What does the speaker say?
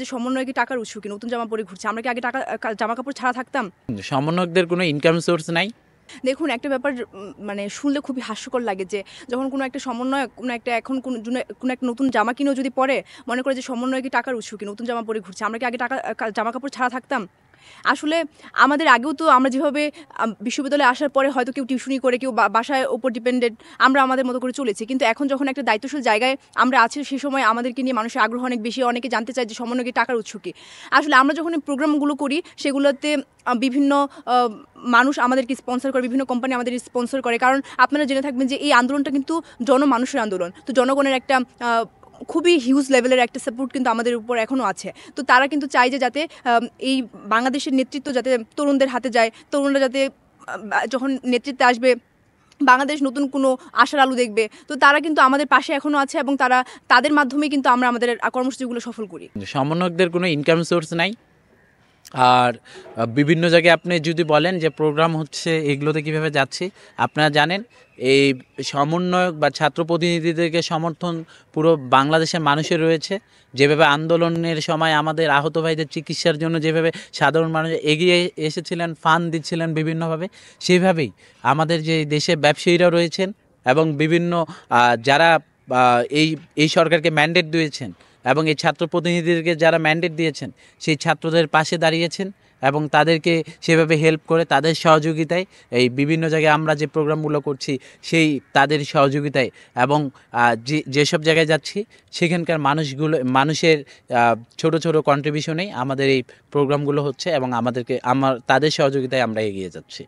যে সমন্বয় কি টাকার উৎস কি নতুন জামা পরে ঘুরছে, আমরা কি আগে টাকা জামা কাপড় ছাড়া থাকতাম? সমন্বয়কদের কোনো ইনকাম সোর্স নাই। দেখুন একটা ব্যাপার মানে শুনলে খুবই হাস্যকর লাগে যে যখন কোনো একটা সমন্বয় কোনো একটা এখন কোনো একটা নতুন জামা কিনেও যদি পরে মনে করে যে সমন্বয় কি টাকার উৎস কি নতুন জামা পরে ঘুরছে, আমরা কি আগে জামা কাপড় ছাড়া থাকতাম? আসলে আমাদের আগেও তো আমরা যেভাবে বিশ্ববিদ্যালয়ে আসার পরে হয়তো কেউ টিউশনি করে কেউ বাসায় ওপর ডিপেন্ডেন্ট, আমরা আমাদের মতো করে চলেছি, কিন্তু এখন যখন একটা দায়িত্বশীল জায়গায় আমরা আছি সেই সময় আমাদেরকে নিয়ে মানুষের আগ্রহ অনেক বেশি, অনেকে জানতে চায় যে সমন্বয় কি টাকার উৎস কি। আসলে আমরা যখন এই প্রোগ্রামগুলো করি সেগুলোতে বিভিন্ন মানুষ আমাদেরকে স্পন্সর করে, বিভিন্ন কোম্পানি আমাদের স্পন্সর করে, কারণ আপনারা জেনে থাকবেন যে এই আন্দোলনটা কিন্তু জনমানুষের আন্দোলন, তো জনগণের একটা খুবই হিউজ লেভেলের একটা সাপোর্ট কিন্তু আমাদের উপর এখনও আছে। তো তারা কিন্তু চায় যে যাতে এই বাংলাদেশের নেতৃত্ব যাতে তরুণদের হাতে যায়, তরুণরা যাতে যখন নেতৃত্বে আসবে বাংলাদেশ নতুন কোনো আশার আলো দেখবে, তো তারা কিন্তু আমাদের পাশে এখনও আছে এবং তাদের মাধ্যমেই কিন্তু আমরা আমাদের কর্মসূচিগুলো সফল করি। সমন্বয়কদের কোনো ইনকাম সোর্স নাই। আর বিভিন্ন জায়গায় আপনি যদি বলেন যে প্রোগ্রাম হচ্ছে এগুলোতে কীভাবে যাচ্ছি, আপনারা জানেন এই সমন্বয়ক বা ছাত্র প্রতিনিধিদেরকে সমর্থন পুরো বাংলাদেশের মানুষের রয়েছে। যেভাবে আন্দোলনের সময় আমাদের আহত ভাইদের চিকিৎসার জন্য যেভাবে সাধারণ মানুষ এগিয়ে এসেছিলেন, ফান্ড দিচ্ছিলেন বিভিন্নভাবে, সেইভাবেই আমাদের যে দেশে ব্যবসায়ীরা রয়েছেন এবং বিভিন্ন যারা এই সরকারকে ম্যান্ডেট দিয়েছেন এবং এই ছাত্র প্রতিনিধিদেরকে যারা ম্যান্ডেট দিয়েছেন সেই ছাত্রদের পাশে দাঁড়িয়েছেন এবং তাদেরকে সেভাবে হেল্প করে তাদের সহযোগিতায় এই বিভিন্ন জায়গায় আমরা যে প্রোগ্রামগুলো করছি সেই তাদের সহযোগিতায় এবং যেসব জায়গায় যাচ্ছি সেখানকার মানুষের ছোট ছোট কন্ট্রিবিউশনেই আমাদের এই প্রোগ্রামগুলো হচ্ছে এবং তাদের সহযোগিতায় আমরা এগিয়ে যাচ্ছি।